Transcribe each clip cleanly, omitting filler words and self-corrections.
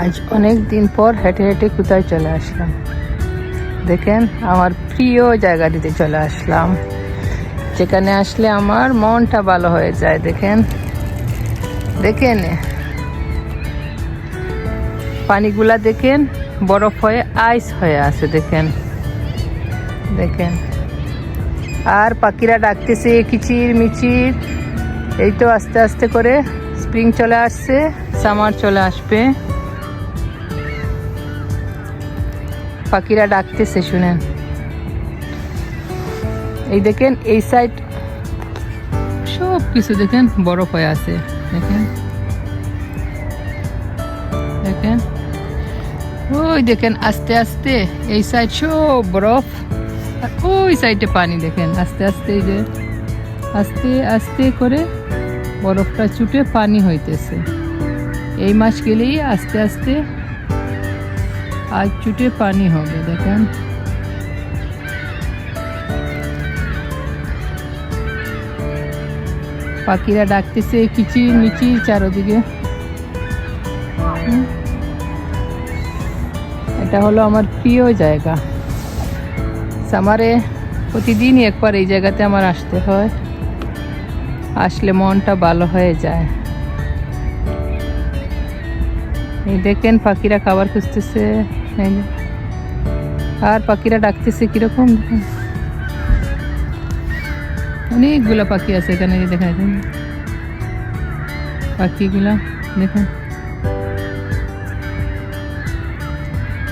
আজ অনেক দিন পর হেঁটে হেঁটে কোথায় চলে আসলাম দেখেন, আমার প্রিয় জায়গাটিতে চলে আসলাম, যেখানে আসলে আমার মনটা ভালো হয়ে যায়। দেখেন দেখেন পানিগুলা, দেখেন বরফ হয়ে আইস হয়ে আছে। দেখেন দেখেন আর পাখিরা ডাকতেছে কিচির মিচির। এই তো আস্তে আস্তে করে স্প্রিং চলে আসছে, সামার চলে আসবে। পাখিরা ডাকতেছে শুনেন। এই দেখেন এই সাইড সব কিছু দেখেন বরফ হয়ে আছে। দেখেন দেখেন ওই দেখেন আস্তে আস্তে এই সাইড সব বরফ, আর ওই সাইডে পানি। দেখেন আস্তে আস্তে, এই যে আস্তে আস্তে করে বরফটা ছুটে পানি হইতেছে। এই মাস গেলেই আস্তে আস্তে আজ ছুটে পানি হবে। দেখেন পাখিরা ডাকতেছে কিচির মিচির চারদিকে। এটা হলো আমার প্রিয় জায়গা। সামারে প্রতিদিনই একবার এই জায়গাতে আমার আসতে হয়, আসলে মনটা ভালো হয়ে যায়। এই দেখেন পাখিরা খাবার খুঁজতেছে, আর পাখিরা ডাকতেছে কিরকম। দেখেন অনেকগুলা পাখি আছে এখানে, দেখা যায় পাখিগুলা। দেখেন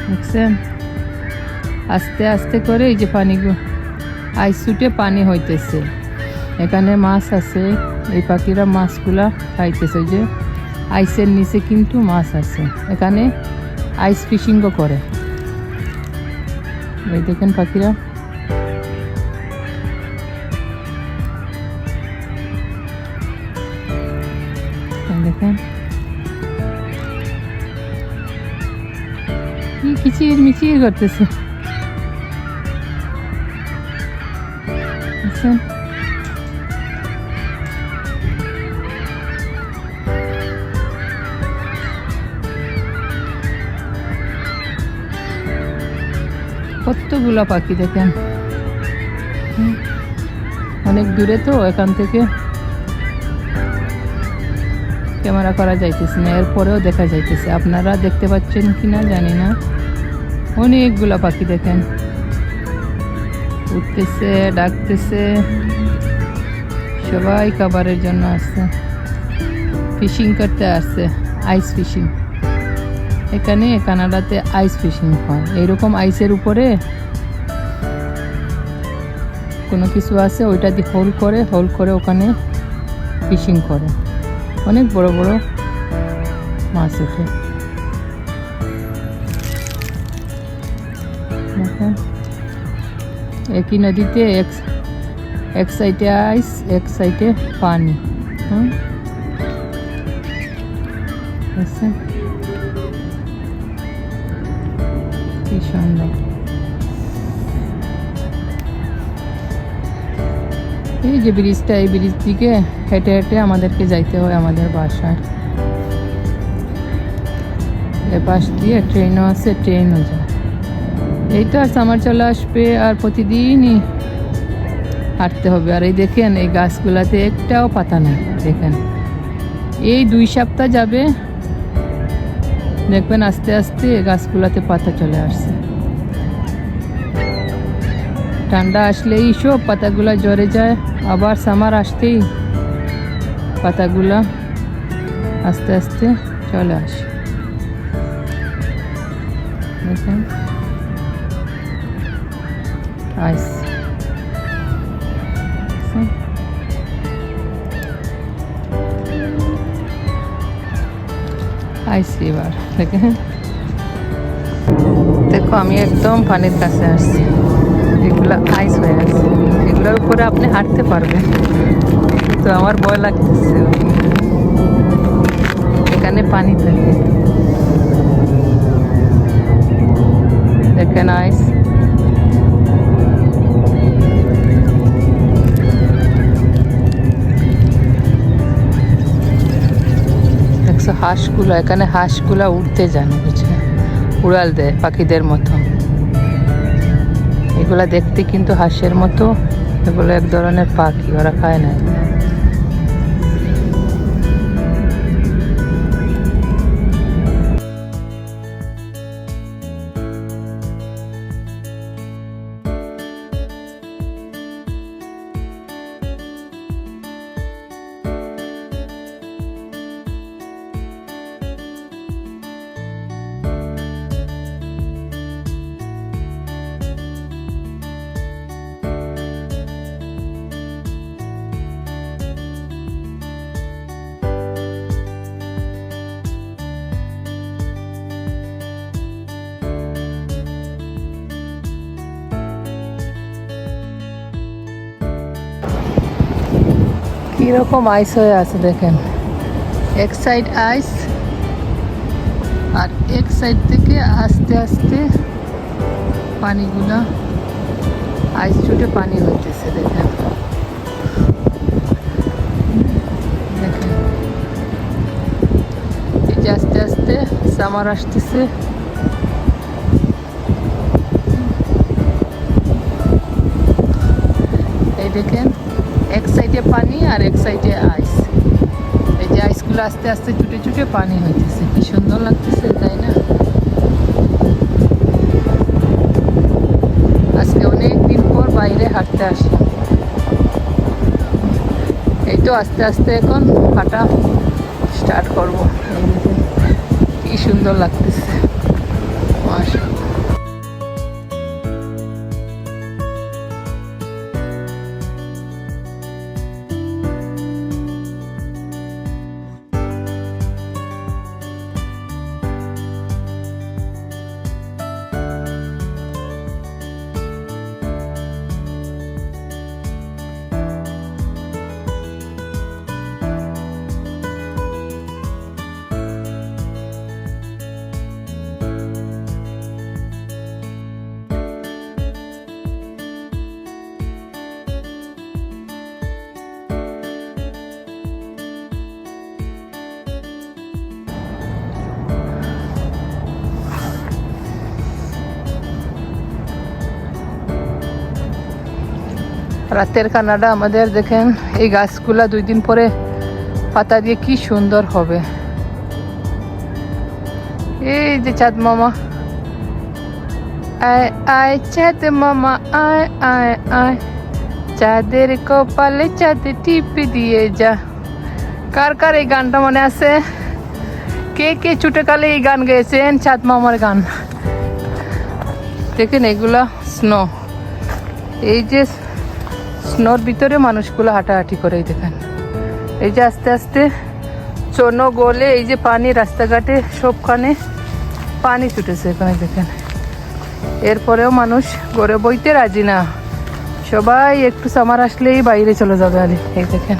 দেখছেন আস্তে আস্তে করে এই যে পানিগুলো আইস ছুটে পানি হইতেছে। এখানে মাছ আছে, এই পাখিরা মাছগুলা খাইতেছে। ওই যে আইসের নিচে কিন্তু মাছ আছে, এখানে আইস ফিশিংও করে। এই দেখেন পাখিরা দেখেন কি কিচির মিচির করতেছে। কতগুলা পাখি দেখেন, অনেক দূরে তো, এখান থেকে ক্যামেরা করা যাইতেছে না, এরপরেও দেখা যাইতেছে। আপনারা দেখতে পাচ্ছেন কিনা জানি না। অনেকগুলা পাখি দেখেন উঠতেছে, ডাকতেছে। সবাই খাবারের জন্য আসছে, ফিশিং করতে আসছে, আইস ফিশিং। এখানে কানাডাতে আইস ফিশিং হয়। এইরকম আইসের উপরে কোনো কিছু আছে, ওইটা দিয়ে হোল করে ওখানে ফিশিং করে। অনেক বড় বড় মাছ ওঠে। দেখেন একই নদীতে এক সাইডে আইস, এক সাইডে পানি। কি সুন্দর। এই যে ব্রিজটা, এই ব্রিজ দিকে হেঁটে হেঁটে আমাদেরকে যাইতে হয় আমাদের বাসায়। এ পাশ দিয়ে ট্রেনও আছে, ট্রেনও যায়। এই তো আর সামার চলে আসবে, আর প্রতিদিনই হাঁটতে হবে। আর এই দেখেন এই গাছগুলাতে একটাও পাতা নেই। দেখেন এই 2 সপ্তাহ যাবে, দেখবেন আস্তে আস্তে গাছগুলাতে পাতা চলে আসছে। ঠান্ডা আসলেই সব পাতাগুলা ঝরে যায়, আবার সামার আসতেই পাতাগুলা আস্তে আস্তে চলে আসে। দেখেন আইস, আইস রিভার। দেখেন দেখো আমি একদম পানির কাছে আসছি, এগুলো আইস হয়ে আছে। এগুলোর উপরে আপনি হাঁটতে পারবেন, তো আমার ভয় লাগতেছে। এখানে পানি থাকে, দেখেন আইস। দেখছো হাঁসগুলো, এখানে হাঁসগুলো উড়তে জানে, বুঝছে, উড়াল দেয় পাখিদের মতো। এগুলা দেখতে কিন্তু হাঁসের মতো, এগুলো এক ধরনের পাখি, ওরা খায় না। কিরকম আইস হয়ে আছে দেখেন, এক সাইড আইস আর এক সাইড থেকে আস্তে আস্তে পানিগুলা আইস ছুটে পানি হইতেছে। দেখেন দেখেন এই যে আস্তে আস্তে সামার আসতেছে। এই দেখেন এক সাইডে পানি আর এক সাইডে আইস। এই যে আইসগুলো আস্তে আস্তে ছুটে ছুটে পানি হইতেছে, কি সুন্দর লাগতেছে, তাই না? আজকে অনেক দিন পর বাইরে হাঁটতে আসলাম। এই তো আস্তে আস্তে এখন হাঁটা স্টার্ট করবো। কি সুন্দর লাগতেছে, মাশাআল্লাহ। রাতের কানাডা আমাদের দেখেন, এই গাছগুলা 2 দিন পরে পাতা দিয়ে কি সুন্দর হবে। এই যে চাঁদ মামা, আয় আয় চাঁদ মামা আয় আয় আয়, চাঁদের কপালে চাঁদ টিপে দিয়ে যা। কার কার এই গানটা মনে আছে? কে কে ছুটে কালে এই গান গেয়েছেন? চাঁদ মামার গান। দেখেন এগুলা স্নো, এই যে স্নোর ভিতরে মানুষগুলো হাঁটাহাঁটি করে। দেখেন এই যে আস্তে আস্তে চনো গলে এই যে পানি, রাস্তাঘাটে সবখানে পানি ছুটেছে এখানে দেখেন। এরপরেও মানুষ ঘরে বইতে রাজি না, সবাই একটু সামার আসলেই বাইরে চলে যাবে। এই দেখেন